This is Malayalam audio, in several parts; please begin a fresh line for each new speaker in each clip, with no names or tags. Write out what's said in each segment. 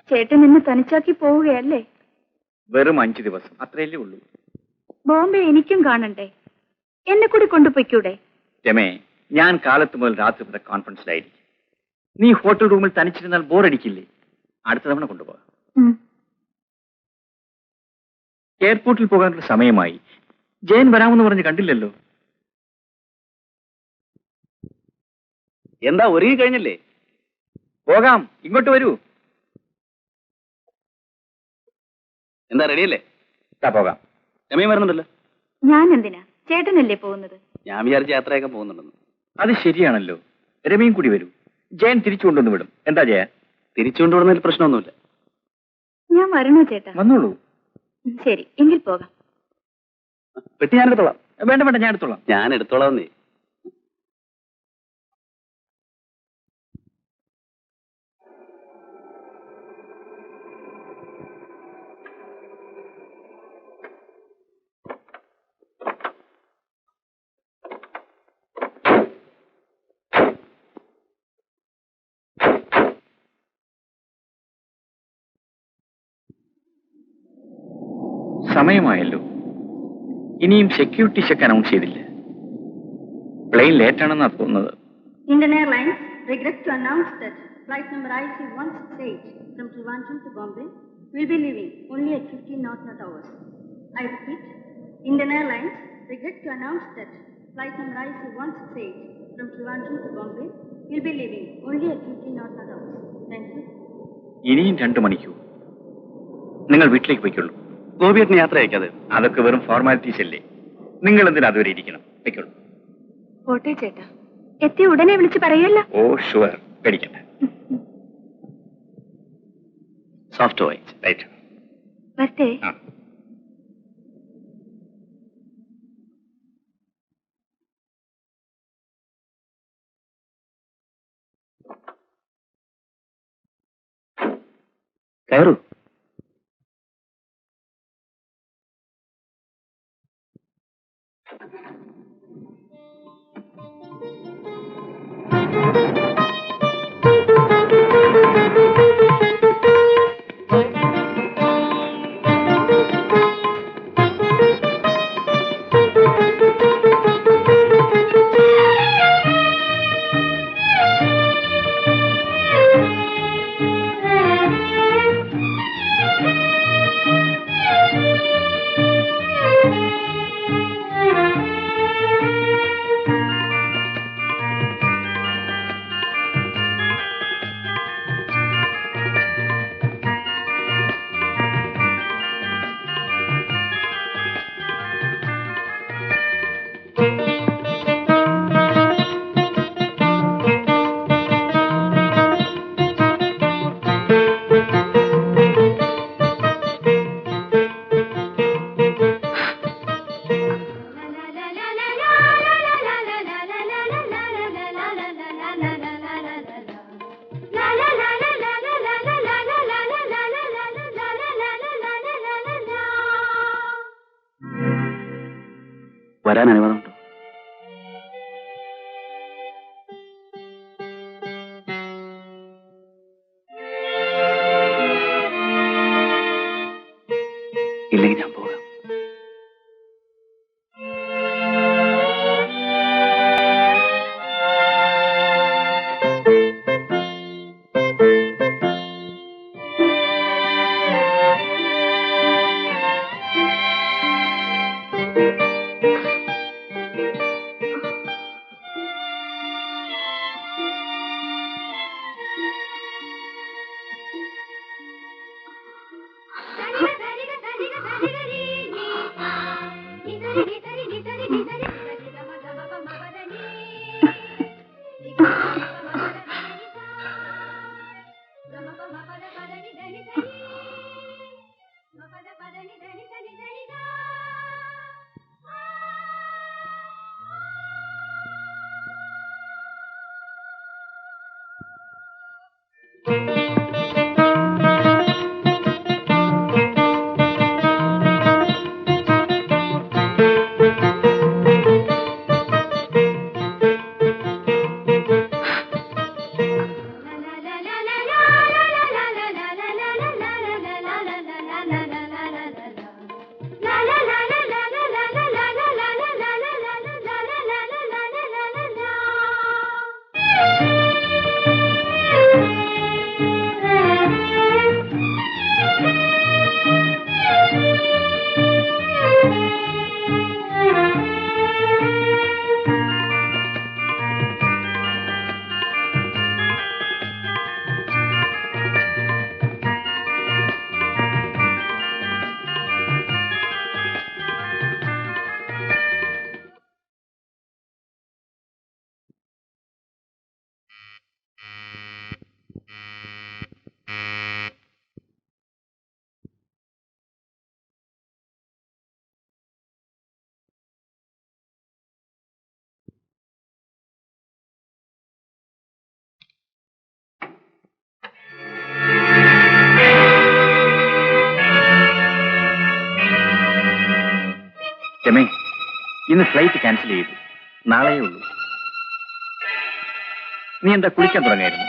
ചേട്ടൻ എന്നെ തനിച്ചാക്കി പോവുകയല്ലേ?
വെറും 5 ദിവസം, അത്രയല്ലേ ഉള്ളൂ.
ബോംബെ എനിക്കും കാണണ്ടേ? എന്നെ കൂടി കൊണ്ടുപോയിക്കൂടെ?
രമേ, ഞാൻ കാലത്ത് മുതൽ രാത്രി വരെ കോൺഫറൻസിലായിരിക്കും. നീ ഹോട്ടൽ റൂമിൽ തനിച്ചിരുന്നാൽ ബോറടിക്കില്ലേ? അടുത്ത തവണ കൊണ്ടുപോകാം. എയർപോർട്ടിൽ പോകാനുള്ള സമയമായി. ജയൻ വരാമെന്ന് പറഞ്ഞ് കണ്ടില്ലല്ലോ. എന്താ, ഒരുങ്ങി കഴിഞ്ഞല്ലേ? പോകാം, ഇങ്ങോട്ട് വരൂ. എന്താ, റെഡിയല്ലേ? പോകാം. രമയും വരുന്നുണ്ടല്ലോ.
ഞാൻ എന്തിനാ? ചേട്ടനല്ലേ പോകുന്നത്?
ഞാൻ വിചാരിച്ച യാത്രയൊക്കെ പോകുന്നുണ്ടെന്ന്. അത് ശരിയാണല്ലോ. രമയും കൂടി വരൂ. ജയൻ തിരിച്ചു കൊണ്ടുവന്ന് വിടും. എന്താ ജയ? തിരിച്ചു കൊണ്ടുവിടുന്നതിൽ പ്രശ്നമൊന്നുമില്ല.
ഞാൻ വരണോ ചേട്ടാ?
വന്നോളൂ.
ശരി, എങ്കിൽ പോകാം.
പെട്ടി ഞാൻ എടുത്തോളാം. വേണ്ട വേണ്ട, ഞാൻ എടുത്തോളാം. ഞാൻ എടുത്തോളാം. നീ സമയമായല്ലോ. ഇനിയും സെക്യൂരിറ്റി ചെക്ക് അനൗൺസ് ചെയ്തില്ല. പ്ലെയിൻ ലേറ്റ് ആണെന്നാ തോന്നുന്നത്.
Indian Airlines regrets to announce that flight number IC168 from Trivandrum to Bombay will be leaving only at 15 knot hours. I repeat, Indian Airlines regrets to announce that flight number IC168 from Trivandrum to Bombay will be leaving only at 15 knot hours. Thank you.
ഇനിയും 2 മണിക്കൂർ. നിങ്ങൾ വീട്ടിലേക്ക് പോയിക്കോളൂ. ഗോപിയേട്ടന് യാത്ര അയക്കാതെ. അതൊക്കെ വെറും ഫോർമാലിറ്റീസ് അല്ലേ. നിങ്ങൾ എന്തിനാ അതുവരെ ഇരിക്കണം? പോയിക്കോളൂ.
പോട്ടെ ചേട്ടാ. എത്തി ഉടനെ വിളിച്ച് പറയല്ല.
ഓ ഷുവർ, പേടിക്കണ്ട. Soft voice right.
വരട്ടെ.
കയറൂ. വരാൻ അനുവാദമുണ്ടോ? ഇല്ലെങ്കിൽ ഞാൻ പോകാം. രമേ, ഇന്ന് ഫ്ലൈറ്റ് ക്യാൻസൽ ചെയ്തു. നാളെയേ ഉള്ളൂ. നീ എന്താ കുളിക്കാൻ തുടങ്ങായിരുന്നു?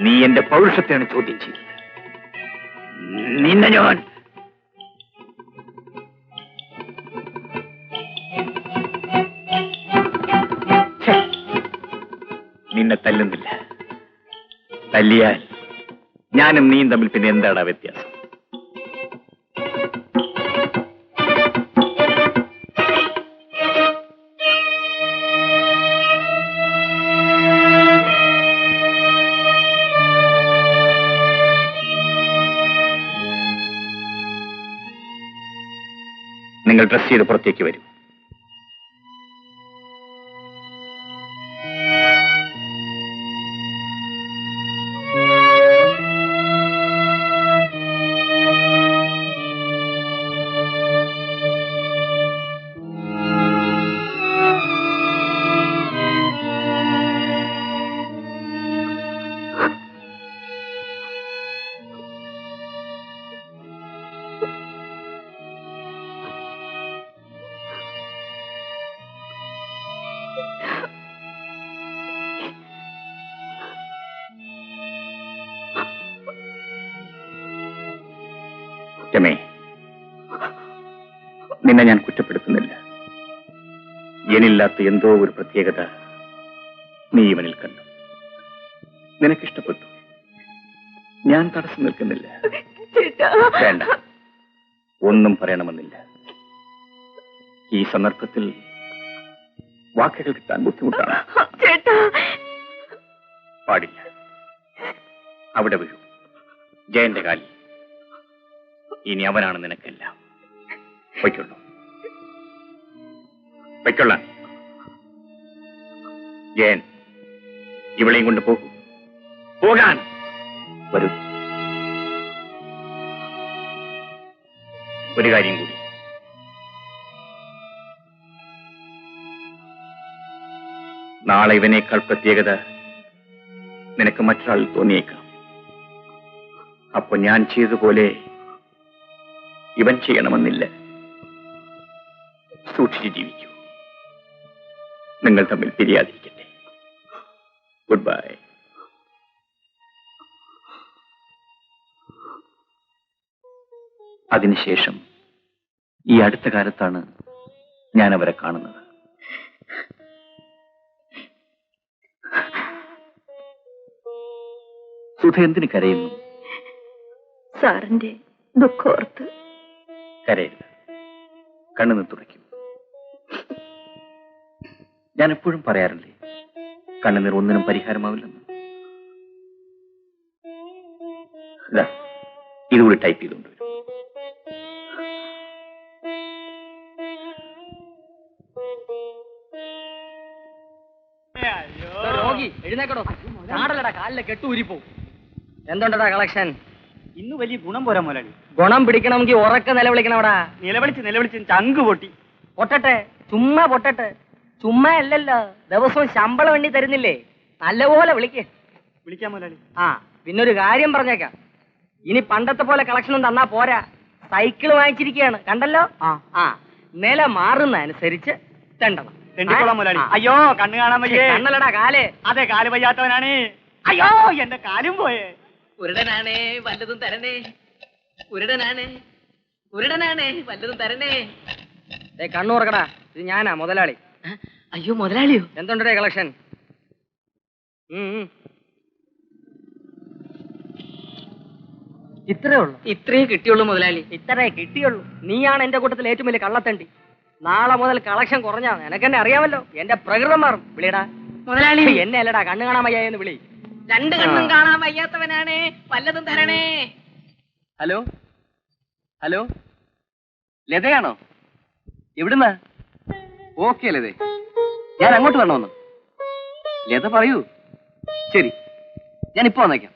നീ എന്റെ പൗരുഷത്തെയാണ് ചോദ്യം ചെയ്തത്. നിന്നെ ഞാൻ നിന്നെ തല്ലുന്നില്ല. തല്ലിയാൽ ഞാനും നീയും തമ്മിൽ പിന്നെ എന്താടാ വ്യത്യാസം? നിങ്ങൾ ഡ്രസ് ചെയ്ത് പുറത്തേക്ക് വരും. രമേ, നിന്നെ ഞാൻ കുറ്റപ്പെടുത്തുന്നില്ല. എന്നില്ലാത്ത എന്തോ ഒരു പ്രത്യേകത നീ ഇവനിൽ കണ്ടു. നിനക്കിഷ്ടപ്പെട്ടു. ഞാൻ തടസ്സം നിൽക്കുന്നില്ല. വേണ്ട, ഒന്നും പറയണമെന്നില്ല. ഈ സന്ദർഭത്തിൽ വാക്കുകൾ കിട്ടാൻ ബുദ്ധിമുട്ടാണ്. പാടില്ല. അവിടെ വീഴൂ, ജയന്റെ കാലിൽ. ഇനി അവനാണ് നിനക്കെല്ലാം. പൊയ്ക്കൊള്ളൂ, പൊയ്ക്കൊള്ളാൻ. ജയൻ, ഇവളെയും കൊണ്ട് പോകൂ. പോകാൻ വരൂ. ഒരു കാര്യം കൂടി. നാളെ ഇവനേക്കാൾ പ്രത്യേകത നിനക്ക് മറ്റൊരാളിൽ തോന്നിയേക്കാം. അപ്പൊ ഞാൻ ചെയ്തതുപോലെ ഇവൻ ചെയ്യണമെന്നില്ല. സൂക്ഷിച്ച് ജീവിക്കൂ. നിങ്ങൾ തമ്മിൽ പിരിയാതിരിക്കട്ടെ. Good bye. അതിനുശേഷം ഈ അടുത്ത കാലത്താണ് ഞാൻ അവരെ കാണുന്നത്. സുധ എന്തിന് കരയുന്നു?
സാറിന്റെ ദുഃഖോർത്ത്.
കരയരുത്, കണ്ണുനിന്ന് തുടയ്ക്കും. ഞാൻ എപ്പോഴും പറയാറില്ലേ, കണ്ണുനീർ ഒന്നിനും പരിഹാരമാവില്ലെന്ന്. ഇതാ, ഇതുകൂടി ടൈപ്പ് ചെയ്തുകൊണ്ട് വരും.
രോഗി എഴുന്നേക്കടോ. നാടല്ലടാ, കാലിലെ കെട്ടൂരിപ്പോ. എന്തുണ്ടടാ കളക്ഷൻ?
ഇന്ന് വലിയ ഗുണം പോരാ മുതലാളി.
ഗുണം പിടിക്കണമെങ്കിൽ ഉറക്കെ നിലവിളിക്കണവടാ.
നിലവിളിച്ച് ചങ്ക് പൊട്ടി.
പൊട്ടട്ടെ, ചുമ്മാ പൊട്ടട്ടെ. ചുമ്മാ അല്ലല്ലോ, ദിവസവും ശമ്പളം എണ്ണി തരുന്നില്ലേ? നല്ലപോലെ
വിളിക്കാം മുതലാളി.
ആ, പിന്നൊരു കാര്യം പറഞ്ഞേക്കാം. ഇനി പണ്ടത്തെ പോലെ കളക്ഷനും തന്നാ പോരാ. സൈക്കിൾ വാങ്ങിച്ചിരിക്കുകയാണ്, കണ്ടല്ലോ. ആ, നില മാറുന്ന അനുസരിച്ച് തെണ്ടണം.
തെണ്ടിക്കോളാം മുതലാളി. അയ്യോ, കണ്ണ് കാണാൻ വയ്യേ.
കണ്ണല്ലടാ, കാല്.
അതെ, കാല് വയ്യാത്തവനാണ്. അയ്യോ, എന്റെ കാലും പോയേ.
ഉരുടനാണേ വല്ലതും തരണേ. ഉരുടനാണേ വല്ലതും തരണേ. കണ്ണു തുറക്കടാ, ഇത് ഞാനാ മുതലാളി. അയ്യോ, മുതലാളിയോ? എന്തുണ്ടേ കളക്ഷൻ? ഇത്രേ ഉള്ളൂ?
ഇത്രേ കിട്ടിയുള്ളൂ മുതലാളി.
ഇത്രേ കിട്ടിയുള്ളൂ? നീയാണ് എന്റെ കൂട്ടത്തിൽ ഏറ്റവും വലിയ കള്ളത്തണ്ടി. നാളെ മുതൽ കളക്ഷൻ കുറഞ്ഞാ നിനക്കെന്നെ അറിയാമല്ലോ, എന്റെ പ്രകൃതം മാറും. വിളിയടാ
മുതലാളി.
എന്നെ അല്ലടാ കണ്ണു കാണാൻ വയ്യായെന്ന് വിളി.
രണ്ട് കണ്ണും കാണാൻ വയ്യാത്തവനാണ്, വല്ലതും തരണേ.
ഹലോ ഹലോ, ലതയാണോ? എവിടുന്ന? ഓക്കെ ലതേ, ഞാൻ അങ്ങോട്ട് വരണമെന്ന്. ലത പറയൂ. ശരി, ഞാൻ ഇപ്പൊ വന്നേക്കാം.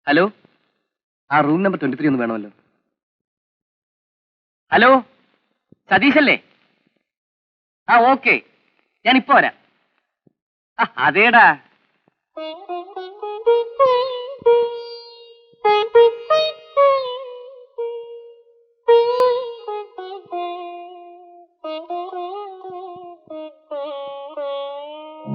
ഹലോ, ആ റൂം നമ്പർ 23 ഒന്ന് വേണമല്ലോ. ഹലോ, സതീശല്ലേ? ആ ഓക്കെ, ഞാൻ ഇപ്പൊ വരാം. അതേടാ.